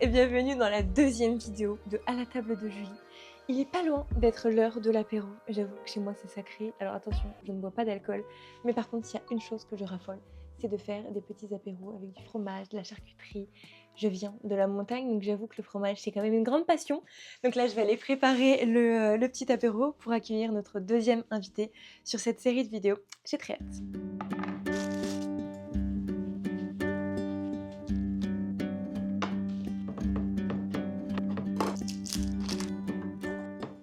et bienvenue dans la deuxième vidéo de À la table de Julie. Il est pas loin d'être l'heure de l'apéro. J'avoue que chez moi c'est sacré. Alors attention, je ne bois pas d'alcool. Mais par contre, il y a une chose que je raffole, c'est de faire des petits apéros avec du fromage, de la charcuterie. Je viens de la montagne, donc j'avoue que le fromage c'est quand même une grande passion. Donc là, je vais aller préparer le petit apéro pour accueillir notre deuxième invité sur cette série de vidéos. J'ai très hâte.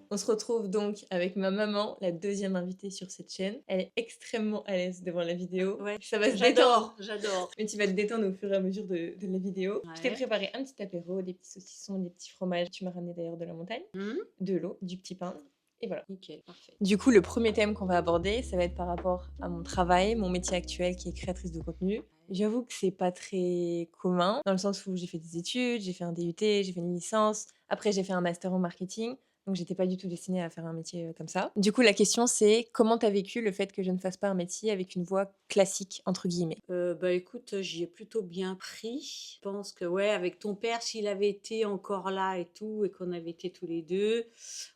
On se retrouve donc avec ma maman, la deuxième invitée sur cette chaîne. Elle est extrêmement à l'aise devant la vidéo. Ouais, Ça va se détendre. j'adore. Mais tu vas te détendre au fur et à mesure de la vidéo. Je t'ai Ouais. préparé un petit apéro, des petits saucissons, des petits fromages. Tu m'as ramené d'ailleurs de la montagne, de l'eau, du petit pain. Et voilà. Nickel, parfait. Du coup, le premier thème qu'on va aborder, ça va être par rapport à mon travail, mon métier actuel qui est créatrice de contenu. J'avoue que c'est pas très commun, dans le sens où j'ai fait des études, j'ai fait un DUT, j'ai fait une licence. Après, j'ai fait un master en marketing. Donc, j'étais pas du tout destinée à faire un métier comme ça. Du coup, la question, c'est comment t'as vécu le fait que je ne fasse pas un métier avec une voix classique, entre guillemets? Bah écoute, j'y ai plutôt bien pris. Je pense que ouais, avec ton père, s'il avait été encore là et tout, et qu'on avait été tous les deux,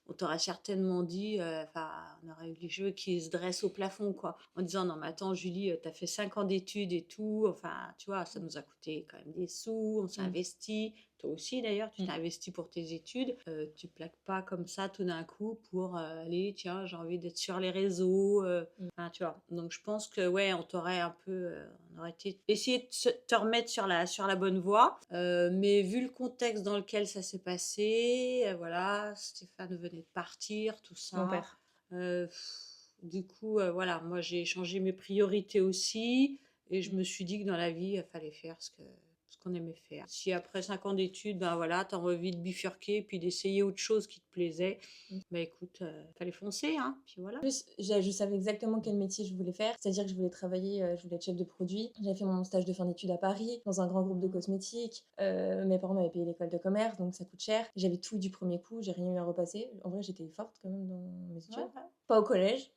on t'aurait certainement dit, on aurait eu les cheveux qui se dressent au plafond, quoi. En disant, non mais attends Julie, t'as fait 5 ans d'études et tout, enfin, tu vois, ça nous a coûté quand même des sous, on s'est investi. Toi aussi d'ailleurs, tu t'es investi pour tes études. Tu plaques pas comme ça tout d'un coup pour aller, tiens, j'ai envie d'être sur les réseaux. Enfin, tu vois. Donc je pense que ouais, on t'aurait un peu, on aurait essayé de te remettre sur la bonne voie. Mais vu le contexte dans lequel ça s'est passé, voilà, Stéphane venait de partir, tout Mon ça. père. Du coup, voilà, moi j'ai changé mes priorités aussi. Et je me suis dit que dans la vie, il fallait faire ce qu'on aimait faire. Si après 5 ans d'études, ben voilà, t'as envie de bifurquer puis d'essayer autre chose qui te plaisait, bah écoute, fallait foncer, hein, puis voilà. En plus, je savais exactement quel métier je voulais faire, c'est-à-dire que je voulais travailler, je voulais être chef de produit. J'avais fait mon stage de fin d'études à Paris, dans un grand groupe de cosmétiques. Mes parents m'avaient payé l'école de commerce, donc ça coûte cher. J'avais tout du premier coup, j'ai rien eu à repasser. En vrai, j'étais forte quand même dans mes études. Ouais. Pas au collège,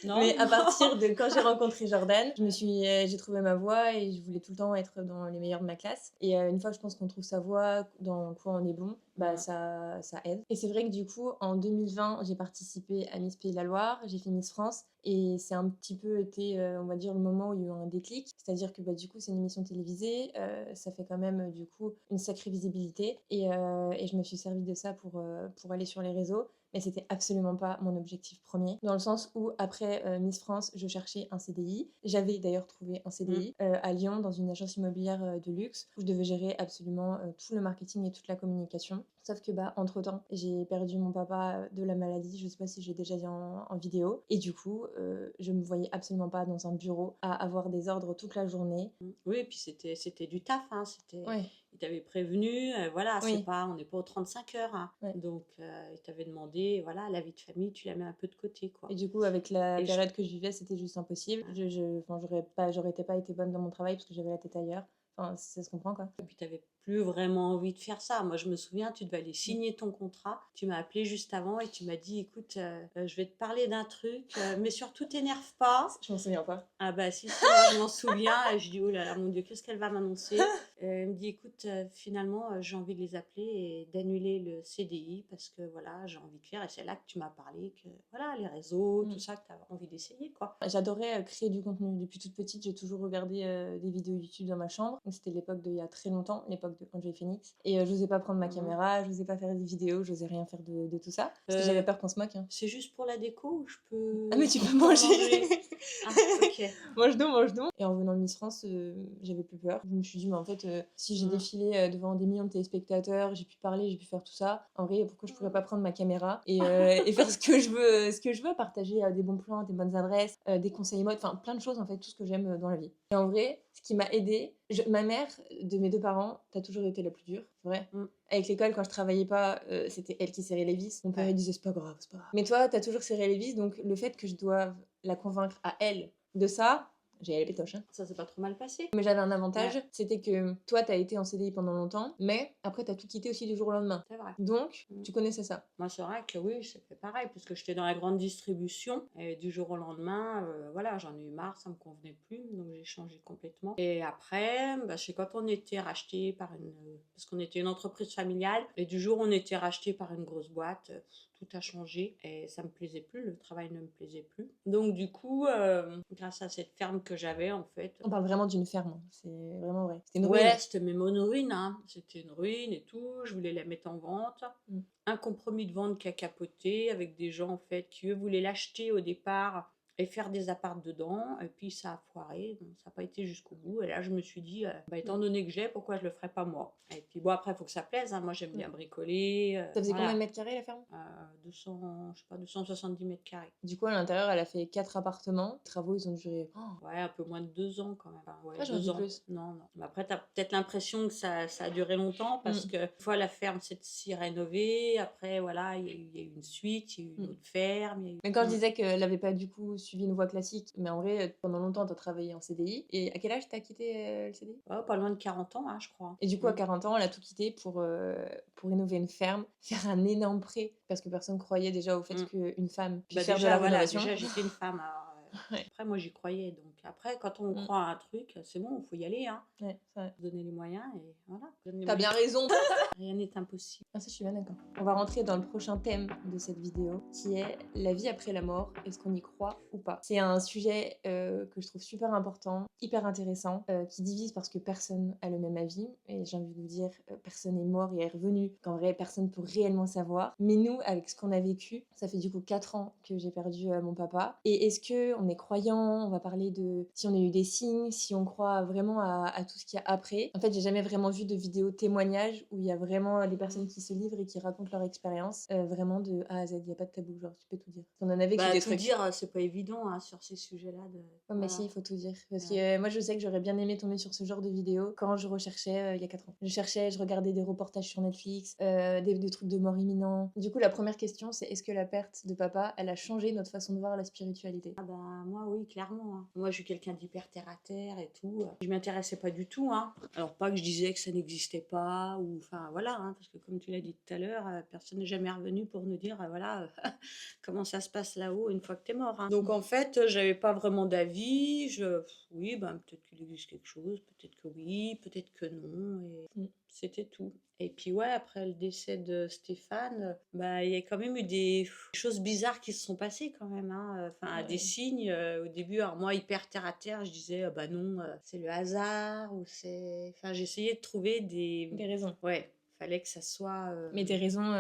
Non, mais à non. partir de quand j'ai rencontré Jordan, j'ai trouvé ma voie et je voulais tout le temps être dans les meilleurs de ma classe. Et une fois, je pense qu'on trouve sa voie, dans quoi on est bon, bah Ouais. ça aide. Et c'est vrai que du coup, en 2020, j'ai participé à Miss Pays de la Loire, j'ai fait Miss France, et c'est un petit peu été, on va dire, le moment où il y a eu un déclic. C'est-à-dire que bah, du coup, c'est une émission télévisée, ça fait quand même du coup une sacrée visibilité, et je me suis servi de ça pour aller sur les réseaux. Mais c'était absolument pas mon objectif premier, dans le sens où après Miss France, je cherchais un CDI. J'avais d'ailleurs trouvé un CDI à Lyon, dans une agence immobilière de luxe, où je devais gérer absolument tout le marketing et toute la communication. Sauf que bah entre-temps, j'ai perdu mon papa de la maladie, je sais pas si j'ai déjà dit en vidéo, et du coup, je me voyais absolument pas dans un bureau à avoir des ordres toute la journée. Oui, et puis c'était du taf, hein, Ouais. il t'avait prévenu, voilà, Oui. on n'est pas aux 35 heures, hein. Ouais. Donc il t'avait demandé, voilà, la vie de famille, tu la mets un peu de côté, quoi. Et du coup, avec la Et période que je vivais, c'était juste impossible. Enfin, j'aurais pas été bonne dans mon travail parce que j'avais la tête ailleurs. Enfin, ça se comprend, quoi. Et puis, tu n'avais plus vraiment envie de faire ça. Moi, je me souviens, tu devais aller signer ton contrat. Tu m'as appelé juste avant et tu m'as dit, écoute, je vais te parler d'un truc, mais surtout, t'énerve pas. Je m'en souviens pas. Ah bah si, moi, je m'en souviens. Et je dis, oh là là, mon Dieu, qu'est-ce qu'elle va m'annoncer? Elle me dit, écoute, finalement, j'ai envie de les appeler et d'annuler le CDI parce que voilà, j'ai envie de faire. Et c'est là que tu m'as parlé que voilà, les réseaux, tout ça, que tu as envie d'essayer, quoi. J'adorais créer du contenu. Depuis toute petite, j'ai toujours regardé des vidéos YouTube dans ma chambre. Donc, c'était l'époque d'il y a très longtemps, l'époque de Enjoy Phoenix. Et je n'osais pas prendre ma caméra, je n'osais pas faire des vidéos, je n'osais rien faire de tout ça. Parce que j'avais peur qu'on se moque. Hein. C'est juste pour la déco ou je peux... Ah, mais tu peux encore manger. Ah, ok. Mange donc, mange donc. Et en venant de Miss France, j'avais plus peur. Je me suis dit, mais en fait, si j'ai défilé devant des millions de téléspectateurs, j'ai pu parler, j'ai pu faire tout ça, en vrai, pourquoi je pourrais pas prendre ma caméra et faire ce que je veux, partager des bons plans, des bonnes adresses, des conseils mode, enfin plein de choses, en fait, tout ce que j'aime dans la vie. Et en vrai, ce qui m'a aidée, ma mère, de mes deux parents, t'as toujours été la plus dure, c'est vrai. Avec l'école, quand je travaillais pas, c'était elle qui serrait les vis. Mon père, il disait, c'est pas grave, c'est pas grave. Mais toi, t'as toujours serré les vis, donc le fait que je doive la convaincre à elle de ça, j'ai eu la pétoche, hein. Ça s'est pas trop mal passé. Mais j'avais un Ouais, avantage, c'était que toi, tu as été en CDI pendant longtemps, mais après, tu as tout quitté aussi du jour au lendemain. c'est vrai. Donc, Mmh. tu connaissais ça. Moi, c'est vrai que oui, c'est fait pareil, puisque j'étais dans la grande distribution et du jour au lendemain, voilà, j'en ai eu marre, ça me convenait plus, donc j'ai changé complètement. Et après, bah, c'est quand on était racheté par parce qu'on était une entreprise familiale et du jour où on était racheté par une grosse boîte, tout a changé et ça me plaisait plus, le travail ne me plaisait plus. Donc du coup, grâce à cette ferme que j'avais en fait, On parle vraiment d'une ferme, hein. C'est vraiment vrai. C'était une ruine. ouais, c'était même une ruine, hein. C'était une ruine et tout. Je voulais la mettre en vente. Mmh. Un compromis de vente qui a capoté avec des gens en fait qui eux voulaient l'acheter au départ et faire des apparts dedans. Et puis ça a foiré, donc ça n'a pas été jusqu'au bout. Et là, je me suis dit, bah, étant donné que j'ai, pourquoi je le ferais pas moi? Et puis bon, après, il faut que ça plaise, hein. Moi, j'aime Mmh. bien bricoler. Ça faisait combien de Voilà. mètres carrés la ferme? 200, je sais pas, 270 mètres carrés. Du coup, à l'intérieur, elle a fait 4 appartements. Les travaux, ils ont duré Ouais, un peu moins de 2 ans quand même. Enfin, ouais, ah, j'aurais 2 dit ans. plus. Non, non. Mais après, tu as peut-être l'impression que ça a duré longtemps parce Mmh. que une fois la ferme s'est si rénovée, après, voilà, il y a eu une suite, il y a eu une Mmh. autre ferme. Il y a eu... Mais quand je disais qu'elle avait pas du coup suivi une voie classique, mais en vrai, pendant longtemps, tu as travaillé en CDI. Et à quel âge tu as quitté, le CDI? Ouais, pas loin de 40 ans, hein, je crois. Et du coup, à 40 ans, elle a tout quitté pour rénover une ferme, faire un énorme prêt, parce que personne croyait déjà au fait Mm. qu'une femme puisse Bah faire de déjà, la voilà, rénovation. déjà, j'étais une femme. Alors, Ouais. après, moi, j'y croyais. Donc, après, quand on Mmh. croit à un truc, c'est bon, il faut y aller, hein. Ouais, c'est vrai. Donner les moyens et voilà. Donner les Tu bien moyens. raison. Rien n'est impossible. Ah ça, je suis bien d'accord. On va rentrer dans le prochain thème de cette vidéo, qui est la vie après la mort. Est-ce qu'on y croit ou pas? C'est un sujet que je trouve super important, hyper intéressant, qui divise parce que personne a le même avis. Et j'ai envie de vous dire, personne n'est mort et est revenu. Qu'en vrai, personne peut réellement savoir. Mais nous, avec ce qu'on a vécu, ça fait du coup 4 ans que j'ai perdu mon papa. Et est-ce que on est croyant? On va parler de si on a eu des signes, si on croit vraiment à tout ce qu'il y a après. En fait, j'ai jamais vraiment vu de vidéo témoignage où il y a vraiment des personnes qui se livrent et qui racontent leur expérience, vraiment de A à Z. Il n'y a pas de tabou, genre tu peux tout dire. On en a vécu Bah, des tout trucs. dire, c'est pas évident hein, sur ces sujets-là. Ouais, mais si, Voilà. il faut tout dire. Parce Ouais. que moi, je sais que j'aurais bien aimé tomber sur ce genre de vidéo quand je recherchais il y a 4 ans. Je cherchais, je regardais des reportages sur Netflix, des trucs de mort imminent. Du coup, la première question, c'est est-ce que la perte de papa, elle a changé notre façon de voir la spiritualité? Ah bah, moi, oui, clairement, hein. Moi, je suis quelqu'un d'hyper terre à terre et tout. Je m'y intéressais pas du tout, hein. Alors, pas que je disais que ça n'existait pas, ou enfin, voilà, hein, parce que comme tu l'as dit tout à l'heure, personne n'est jamais revenu pour nous dire, voilà, comment ça se passe là-haut une fois que t'es mort, hein. Donc, en fait, j'avais pas vraiment d'avis. Oui, ben, peut-être qu'il existe quelque chose, peut-être que oui, peut-être que non, et Mm. c'était tout. Et puis ouais, après le décès de Stéphane, bah, il y a quand même eu des choses bizarres qui se sont passées quand même, hein. Enfin, des Ouais. signes, au début. Alors moi, hyper terre à terre, je disais: «Ah bah non, c'est le hasard» ou c'est enfin, j'essayais de trouver des Des raisons. ouais, fallait que ça soit, Mais des raisons,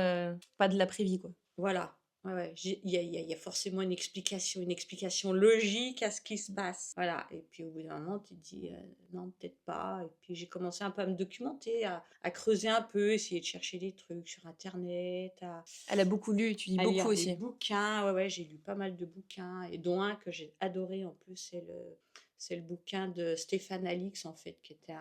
pas de l'après-vie, quoi. voilà. Ouais, ouais, il y a forcément une explication logique à ce qui se passe. Voilà. Et puis au bout d'un moment, tu te dis non, peut-être pas. Et puis j'ai commencé un peu à me documenter, à creuser un peu, essayer de chercher des trucs sur Internet, Elle a beaucoup lu, tu lis à beaucoup lire des aussi. bouquins. Ouais, ouais, j'ai lu pas mal de bouquins, et dont un que j'ai adoré en plus, c'est le bouquin de Stéphane Alix, en fait, qui était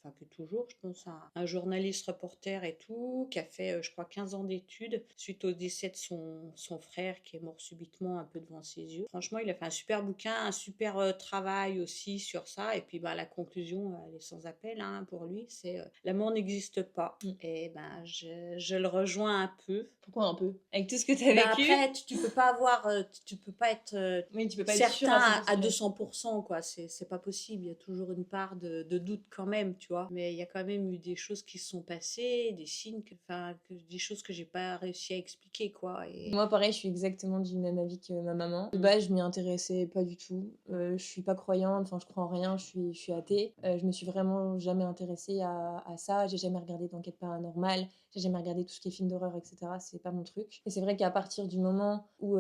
enfin, que toujours, je pense, un journaliste reporter et tout, qui a fait, je crois, 15 ans d'études suite au décès de son frère qui est mort subitement un peu devant ses yeux. Franchement, il a fait un super bouquin, un super travail aussi sur ça. Et puis, bah, la conclusion, elle est sans appel hein, pour lui, c'est la mort n'existe pas. Mm. Et ben, je le rejoins un peu. Pourquoi un peu? Avec tout ce que tu as Bah vécu? après, tu peux pas avoir, tu peux pas être Oui, tu peux pas être sûr certain à à 100%. 200%, quoi. C'est pas possible. Il y a toujours une part de doute quand même, tu vois. Mais il y a quand même eu des choses qui se sont passées, des signes, enfin, des choses que j'ai pas réussi à expliquer, quoi. Et Moi, pareil, je suis exactement du même avis que ma maman. De base, je m'y intéressais pas du tout. Je suis pas croyante, enfin, je crois en rien, je suis athée. Je me suis vraiment jamais intéressée à ça. J'ai jamais regardé d'enquête paranormale. J'ai jamais regardé tout ce qui est film d'horreur, etc. C'est pas mon truc. Et c'est vrai qu'à partir du moment où,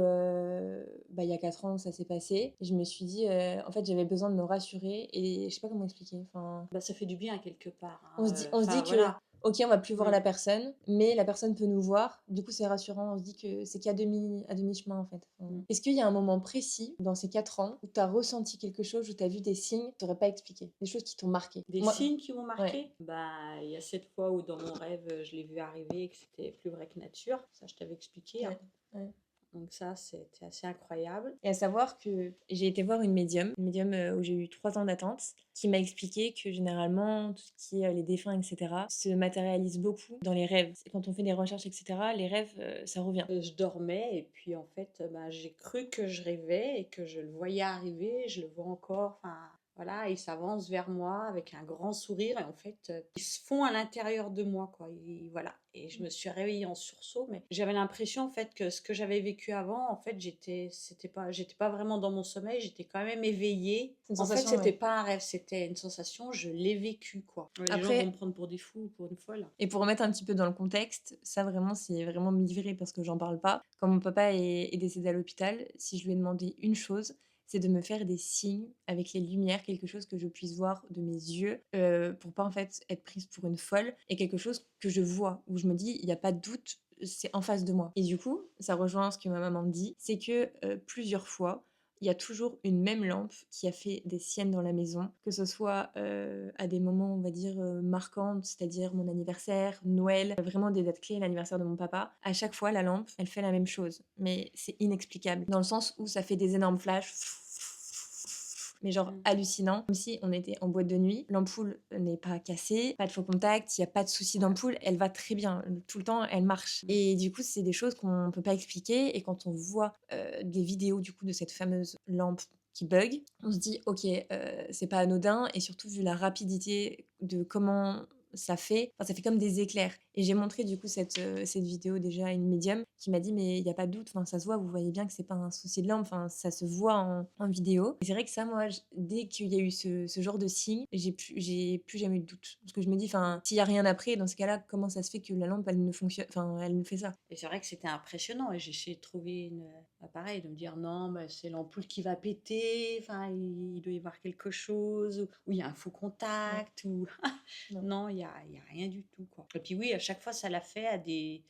bah, il y a 4 ans, ça s'est passé, je me suis dit, en fait, j'avais besoin de me rassurer et je sais pas comment expliquer. Enfin, bah, ça fait du bien quelque part, on hein. se dit, on se Enfin, dit que, voilà. ok, on va plus voir Mm. la personne, mais la personne peut nous voir. Du coup, c'est rassurant. On se dit que c'est qu'à demi-chemin, en fait. Enfin, Mm. est-ce qu'il y a un moment précis dans ces 4 ans où tu as ressenti quelque chose, où tu as vu des signes que tu n'aurais pas expliqué? Des choses qui t'ont marqué? Des Moi, signes qui m'ont ouais. marqué? Bah, il y a cette fois où dans mon rêve, je l'ai vu arriver et que c'était plus vrai que nature. Ça, je t'avais expliqué, hein. Ouais, ouais. Donc ça, c'était assez incroyable. Et à savoir que j'ai été voir une médium, où j'ai eu 3 ans d'attente, qui m'a expliqué que généralement tout ce qui est, les défunts et cetera, se matérialise beaucoup dans les rêves. Et quand on fait des recherches et cetera, les rêves, ça revient. Je dormais et puis en fait, bah, j'ai cru que je rêvais et que je le voyais arriver, je le vois encore, enfin voilà, il s'avance vers moi avec un grand sourire et en fait, ils se font à l'intérieur de moi quoi, voilà et je me suis réveillée en sursaut, mais j'avais l'impression en fait que ce que j'avais vécu avant, en fait, j'étais pas vraiment dans mon sommeil, j'étais quand même éveillée. C'est une En fait, sensation, c'était ouais. pas un rêve, c'était une sensation, je l'ai vécu quoi. Ouais, les gens vont me Après prendre pour des fous ou pour une folle. et pour remettre un petit peu dans le contexte, ça vraiment, c'est vraiment me livrer parce que j'en parle pas. Quand mon papa est décédé à l'hôpital, si je lui ai demandé une chose, c'est de me faire des signes avec les lumières, quelque chose que je puisse voir de mes yeux, pour pas en fait être prise pour une folle et quelque chose que je vois, où je me dis: «Il y a pas de doute, c'est en face de moi» et du coup, ça rejoint ce que ma maman me dit, c'est que, plusieurs fois, il y a toujours une même lampe qui a fait des siennes dans la maison, que ce soit, à des moments, on va dire, marquants, c'est-à-dire mon anniversaire, Noël, vraiment des dates clés, l'anniversaire de mon papa. À chaque fois, la lampe, elle fait la même chose, mais c'est inexplicable. Dans le sens où ça fait des énormes flashs, mais genre Mmh. hallucinant, comme si on était en boîte de nuit. L'ampoule n'est pas cassée, pas de faux contact, il y a pas de souci d'ampoule, elle va très bien, tout le temps, elle marche. Mmh. Et du coup, c'est des choses qu'on peut pas expliquer et quand on voit, des vidéos du coup de cette fameuse lampe qui bug, on se dit: «OK, c'est pas anodin» et surtout vu la rapidité de comment ça fait, enfin ça fait comme des éclairs et j'ai montré du coup cette vidéo déjà à une médium qui m'a dit: «Mais il y a pas de doute, enfin ça se voit, vous voyez bien que c'est pas un souci de lampe, enfin ça se voit en vidéo» et c'est vrai que ça moi dès qu'il y a eu ce genre de signe, j'ai plus jamais eu de doute. Parce que je me dis: «Enfin, s'il y a rien après, dans ce cas-là, comment ça se fait que la lampe elle ne fonctionne enfin elle nous fait ça?» Et c'est vrai que c'était impressionnant et j'ai essayé de trouver bah, pareil, de me dire: «Non, bah, c'est l'ampoule qui va péter, enfin, il doit y avoir quelque chose ou il y a un faux Non, contact ou» non. non, il y a rien du tout, quoi. Et puis oui, à chaque fois, ça l'a fait à des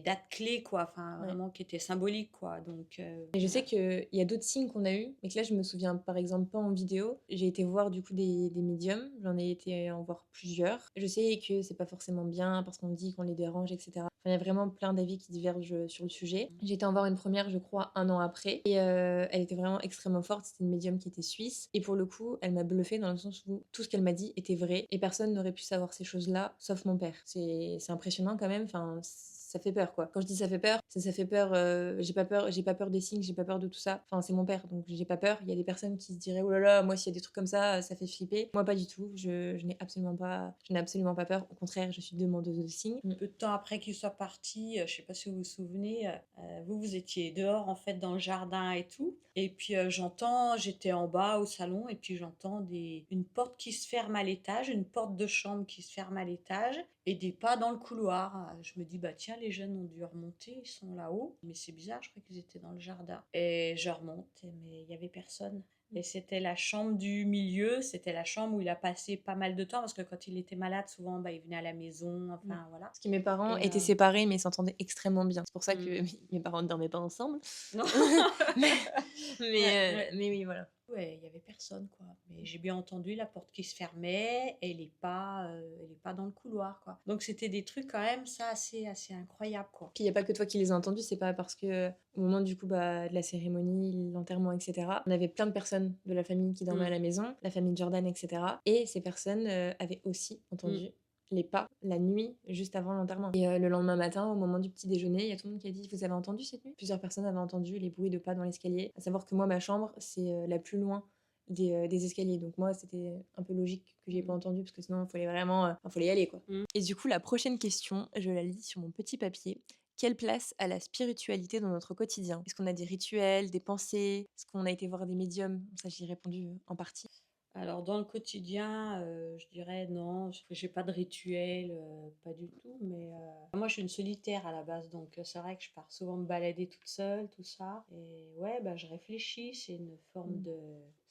dates clés, quoi, enfin, Ouais. vraiment qui étaient symboliques, quoi, donc Et je sais qu'il y a d'autres signes qu'on a eus, mais que là, je me souviens par exemple pas en vidéo. J'ai été voir du coup des médiums, j'en ai été en voir plusieurs. Je sais que c'est pas forcément bien parce qu'on dit qu'on les dérange, etc. Enfin, il y a vraiment plein d'avis qui divergent sur le sujet. J'ai été en voir une première, je crois, un an après, et elle était vraiment extrêmement forte. C'était une médium qui était suisse, et pour le coup, elle m'a bluffée dans le sens où tout ce qu'elle m'a dit était vrai, et personne n'aurait pu savoir ces choses-là, sauf mon père. C'est impressionnant quand même. Enfin, ça fait peur quoi. Quand je dis ça fait peur, ça fait peur, j'ai pas peur des signes, j'ai pas peur de tout ça. Enfin, c'est mon père, donc j'ai pas peur. Il y a des personnes qui se diraient: «Oh là là, moi s'il y a des trucs comme ça fait flipper». Moi pas du tout, je n'ai absolument pas peur. Au contraire, je suis demandeuse de signes. Mmh. peu de temps après qu'il soit parti, je sais pas si vous vous souvenez, vous étiez dehors, en fait, dans le jardin et tout et puis, j'étais en bas au salon et puis j'entends des une porte qui se ferme à l'étage, une porte de chambre qui se ferme à l'étage et des pas dans le couloir. Je me dis: «Bah, tiens, les jeunes ont dû remonter, ils sont là-haut». Mais c'est bizarre, je crois qu'ils étaient dans le jardin et je remonte mais il y avait personne. Et c'était la chambre du milieu, c'était la chambre où il a passé pas mal de temps parce que quand il était malade, souvent, bah, il venait à la maison, Ouais. enfin voilà. Parce que mes parents Et étaient séparés, mais s'entendaient extrêmement bien. C'est pour ça que mmh. mes parents ne dormaient pas ensemble. Non. Mais Ouais, ouais. mais oui, voilà. Ouais, il y avait personne, quoi. Mais j'ai bien entendu la porte qui se fermait et elle est pas dans le couloir, quoi. Donc c'était des trucs quand même, ça, assez incroyables, quoi. Puis il y a pas que toi qui les as entendus, c'est pas parce que, au moment du coup, bah, de la cérémonie, l'enterrement et cetera, on avait plein de personnes de la famille qui dormaient à Mmh. la maison, la famille de Jordan et cetera, et ces personnes, avaient aussi Mmh. entendu les pas la nuit juste avant l'enterrement. Et le lendemain matin, au moment du petit déjeuner, il y a tout le monde qui a dit: «Vous avez entendu cette nuit?» Plusieurs personnes avaient entendu les bruits de pas dans l'escalier. À savoir que moi, ma chambre, c'est, la plus loin des escaliers. Donc moi, c'était un peu logique que j'y ai pas Mmh. entendu parce que sinon, il fallait vraiment, enfin, fallait y aller, quoi. Mmh. Et du coup, la prochaine question, je la lis sur mon petit papier. Quelle place a la spiritualité dans notre quotidien? Est-ce qu'on a des rituels, des pensées? Est-ce qu'on a été voir des médiums? Ça, j'y ai répondu en partie. Alors dans le quotidien, je dirais non, j'ai pas de rituel, pas du tout, mais moi je suis une solitaire à la base, donc c'est vrai que je pars souvent me balader toute seule, tout ça et ouais, bah, je réfléchis, c'est une forme Mm. de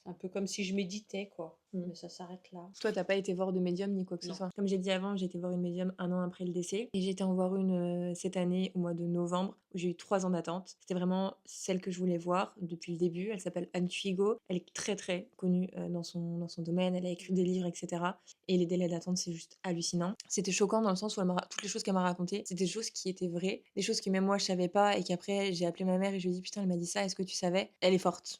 c'est un peu comme si je méditais, quoi. Mmh. mais ça s'arrête là. Toi, t'as pas été voir de médium ni quoi que ce Non. soit. Comme j'ai dit avant, j'ai été voir une médium 1 an après le décès et j'ai été en voir une, cette année au mois de novembre où j'ai eu 3 ans d'attente. C'était vraiment celle que je voulais voir depuis le début. Elle s'appelle Anne Thuigo. Elle est très, très connue, dans son domaine. Elle a écrit des livres et cetera et les délais d'attente, c'est juste hallucinant. C'était choquant dans le sens où elle m'a ra toutes les choses qu'elle m'a racontées, c'était des choses qui étaient vraies, des choses que même moi je savais pas et qu'après j'ai appelé ma mère et je lui ai dit: «Putain, elle m'a dit ça, est-ce que tu savais?» Elle est forte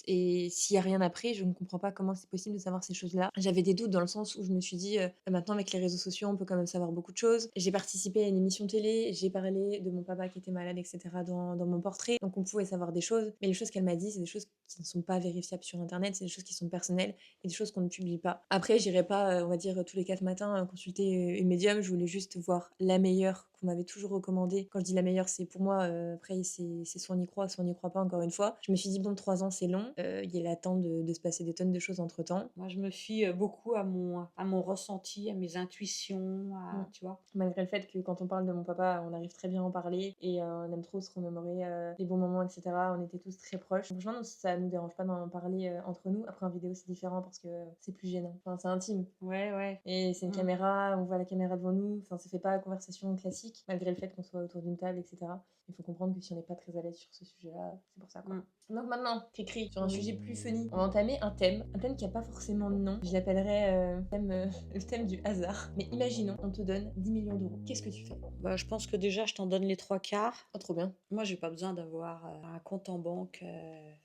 et s'il y a rien après, je ne comprends pas comment c'est possible de savoir ces choses-là. J'avais des doutes dans le sens où je me suis dit, maintenant avec les réseaux sociaux, on peut quand même savoir beaucoup de choses. J'ai participé à une émission télé, j'ai parlé de mon papa qui était malade et cetera dans mon portrait, donc on pouvait savoir des choses, mais les choses qu'elle m'a dit, c'est des choses qui ne sont pas vérifiables sur internet, c'est des choses qui sont personnelles et des choses qu'on ne publie pas. Après, j'irai pas, on va dire, tous les 4 matins, consulter, une médium. Je voulais juste voir la meilleure qu'on m'avait toujours recommandée. Quand je dis la meilleure, c'est pour moi, après c'est soit on y croit, soit on n'y croit pas, encore une fois. Je me suis dit: «Bon, 3 ans, c'est long, il est temps de se passer des tonnes de choses entre-temps». Moi, je me fie, beaucoup à mon ressenti, à mes intuitions, Mmh. à tu vois? Malgré le fait que quand on parle de mon papa, on arrive très bien à en parler et on aime trop se remémorer, les bons moments et cetera. On était tous très proches. Franchement, nous, ça nous dérange pas d'en parler, entre nous. Après en vidéo, c'est différent parce que c'est plus gênant. Enfin, c'est intime Ouais, ouais. et c'est une Mmh. caméra, on voit la caméra devant nous. Enfin, ça fait pas conversation classique malgré le fait qu'on soit autour d'une table et cetera. Il faut comprendre que si on n'est pas très à l'aise sur ce sujet-là, c'est pour ça, quoi. Mmh. Donc maintenant, t'écris sur un Oui. sujet plus funny. On va entamer un thème qui a pas forcément de nom. Je l'appellerais le thème du hasard. Mais imaginons, on te donne 10 millions d'euros. Qu'est-ce que tu fais? Bah, je pense que déjà, je t'en donne les 3/4. Oh, trop bien. Moi, j'ai pas besoin d'avoir, un compte en banque,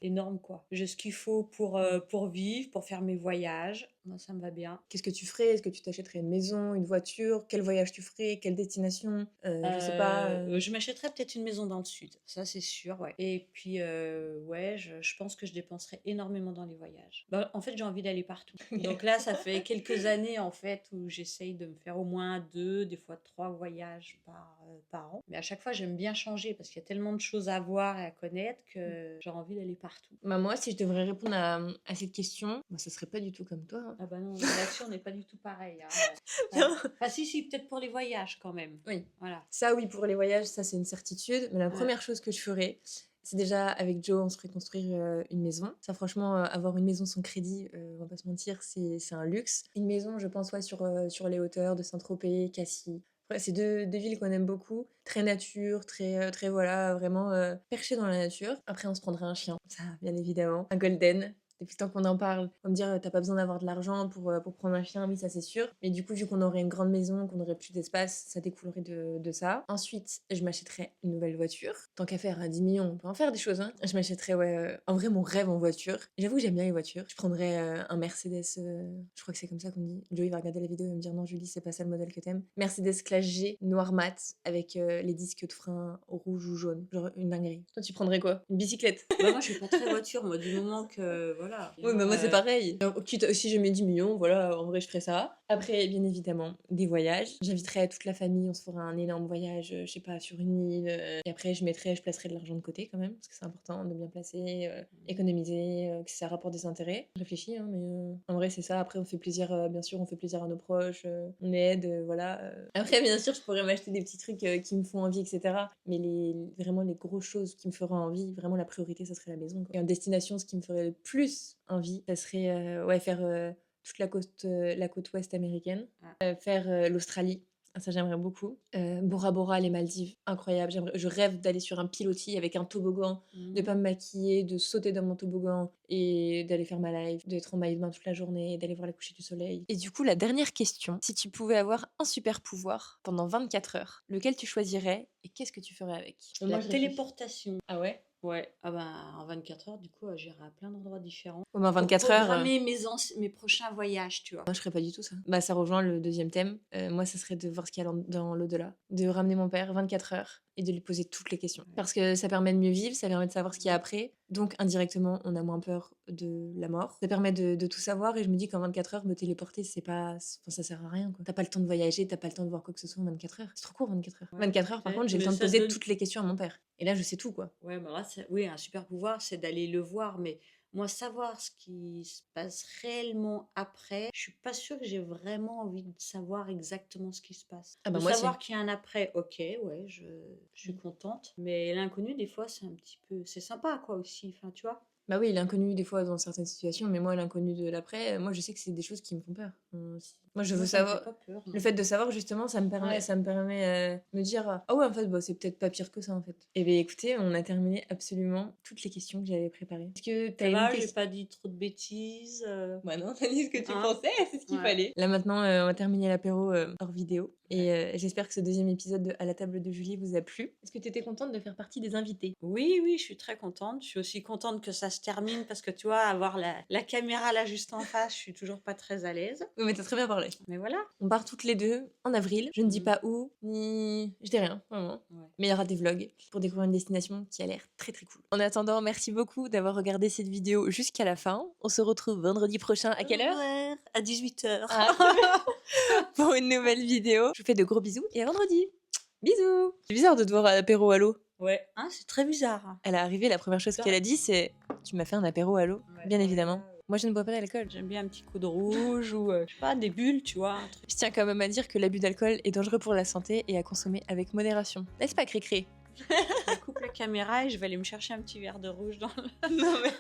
énorme, quoi. J'ai ce qu'il faut pour vivre, pour faire mes voyages. Moi, ça me va bien. Qu'est-ce que tu ferais? Est-ce que tu t'achèterais une maison, une voiture? Quel voyage tu ferais? Quelle destination? Je sais pas. Je m'achèterais peut-être une maison dans le sud, ça c'est sûr, ouais. Et puis, ouais, je pense que je dépenserais énormément dans les voyages. Bah, en fait, j'ai envie d'aller partout. Donc là, ça fait quelques années, en fait, où j'essaye de me faire au moins 2, des fois 3 voyages par an. Mais à chaque fois, j'aime bien changer parce qu'il y a tellement de choses à voir et à connaître que j'ai envie d'aller partout. Bah, moi, si je devrais répondre à cette question, bah, ça serait pas du tout comme toi, hein. Ah bah non, là-dessus, on n'est pas du tout pareil, hein, ouais. Non. Enfin si, peut-être pour les voyages quand même. Oui. Voilà. Ça, oui, pour les voyages, ça, c'est une certitude. Mais la Ouais. première chose que je ferais, c'est déjà avec Joe, on se ferait construire une maison. Ça, franchement, avoir une maison sans crédit, on va pas se mentir, c'est un luxe. Une maison, je pense, ouais, sur les hauteurs de Saint-Tropez, Cassis. Ouais, c'est deux villes qu'on aime beaucoup. Très nature, très voilà, vraiment perché dans la nature. Après, on se prendrait un chien, ça, bien évidemment. Un golden. Depuis le temps qu'on en parle, on va me dire, t'as pas besoin d'avoir de l'argent pour prendre un chien, oui, ça c'est sûr. Mais du coup, vu qu'on aurait une grande maison, qu'on aurait plus d'espace, ça découlerait de ça. Ensuite, je m'achèterais une nouvelle voiture. Tant qu'à faire, à 10 millions, on peut en faire des choses, hein. Je m'achèterais, ouais, en vrai, mon rêve en voiture. J'avoue que j'aime bien les voitures. Je prendrais un Mercedes, je crois que c'est comme ça qu'on dit. Joey va regarder la vidéo et va me dire, non, Julie, c'est pas ça le modèle que t'aimes. Mercedes Classe G, noir mat, avec les disques de frein rouge ou jaune. Genre une dinguerie. Toi, tu prendrais quoi? Une bicyclette? Bah, moi, je suis pas très voiture, moi, du moment que voilà, Oui, bah moi c'est heu, pareil. Quitte, si je mets 10 millions, voilà, en vrai je ferais ça. Après, bien évidemment, des voyages. J'inviterais toute la famille, on se fera un énorme voyage, je sais pas, sur une île. Et après, je placerai de l'argent de côté quand même, parce que c'est important de bien placer, économiser, que ça rapporte des intérêts. Je réfléchis, hein, mais en vrai c'est ça. Après, on fait plaisir, bien sûr, on fait plaisir à nos proches, on aide, voilà. Après, bien sûr, je pourrais m'acheter des petits trucs qui me font envie, etc. Mais vraiment les grosses choses qui me feront envie, vraiment la priorité, ça serait la maison, quoi. Et en destination, ce qui me ferait le plus envie, ça serait ouais, faire toute la côte ouest américaine, ah, faire l'Australie. Ah, ça, j'aimerais beaucoup. Bora Bora, les Maldives, incroyable. Je rêve d'aller sur un pilotis avec un toboggan, de mmh. pas me maquiller, de sauter dans mon toboggan et d'aller faire ma life, d'être en maillot de bain toute la journée, d'aller voir la coucher du soleil. Et du coup, la dernière question, si tu pouvais avoir un super pouvoir pendant 24 heures, lequel tu choisirais et qu'est-ce que tu ferais avec? La Moi, je réfléchis. téléportation. Ah ouais? Ouais, ah ben, en 24 heures, du coup, j'irai à plein d'endroits différents Ouais, mais en pour 24 heures, programmer mes prochains voyages, tu vois? moi, je ferais pas du tout ça. Bah, ça rejoint le deuxième thème. Moi, ça serait de voir ce qu'il y a dans l'au-delà. De ramener mon père 24 heures et de lui poser toutes les questions. Ouais. Parce que ça permet de mieux vivre, ça permet de savoir ce qu'il y a après. Donc, indirectement, on a moins peur de la mort. Ça permet de tout savoir et je me dis qu'en 24 heures, me téléporter, enfin, ça sert à rien, quoi. T'as pas le temps de voyager, t'as pas le temps de voir quoi que ce soit en 24 heures. C'est trop court, 24 heures. Ouais, 24 heures, par peut-être, contre, j'ai le mais temps de ça te poser donne toutes les questions à mon père. Et là, je sais tout, quoi. ouais, bah, là, c'est oui, un super pouvoir, c'est d'aller le voir, mais moi, savoir ce qui se passe réellement après, je suis pas sûre que j'ai vraiment envie de savoir exactement ce qui se passe. Ah De bah, moi, si. savoir qu'il y a un après, OK, ouais, je suis contente, mais l'inconnu, des fois, c'est un petit peu c'est sympa, quoi, aussi, enfin, tu vois? Bah oui, l'inconnu des fois dans certaines situations, mais moi l'inconnu de l'après, moi je sais que c'est des choses qui me font peur. Moi je veux Moi, ça me fait savoir pas peur, le non. fait de savoir justement, Ouais. ça me permet, de me dire: «Ah ouais en fait, bah, c'est peut-être pas pire que ça en fait». Et beh, écoutez, on a terminé absolument toutes les questions que j'avais préparées. Est-ce que tu Ça as une va, j'ai question? pas dit trop de bêtises, Bah non, tu as dit ce que tu hein? pensais, c'est ce qu'il Ouais. fallait. Là maintenant, on va terminer l'apéro, hors vidéo et Ouais. j'espère que ce deuxième épisode de À la table de Julie vous a plu. Est-ce que tu étais contente de faire partie des invités? Oui, oui, je suis très contente. Je suis aussi contente que ça se termine parce que, tu vois, avoir la caméra là juste en face, je suis toujours pas très à l'aise. Oui, mais tu as très bien parlé. Mais voilà. On part toutes les 2 en avril. Je ne dis Mmh. pas où, ni je dis rien, vraiment. Ouais. Mais il y aura des vlogs pour découvrir une destination qui a l'air très, très cool. En attendant, merci beaucoup d'avoir regardé cette vidéo jusqu'à la fin. On se retrouve vendredi prochain à quelle heure? Ouais, à 18h. Ah, très bien. Pour une nouvelle vidéo. Je vous fais de gros bisous et à vendredi. Bisous. C'est bizarre de te voir à l'apéro à l'eau. Ouais, hein, c'est très bizarre, hein. Elle est arrivée, la première chose qu'elle a dit, c'est: «Tu m'as fait un apéro à l'eau?» Ouais, Bien ouais, évidemment. là, Moi, je ne bois pas d'alcool. j'aime bien un petit coup de rouge ou, je sais pas, des bulles, tu vois, un truc. Je tiens quand même à dire que l'abus d'alcool est dangereux pour la santé et à consommer avec modération. N'est-ce pas, Cricri? Je coupe la caméra et je vais aller me chercher un petit verre de rouge dans le Non mais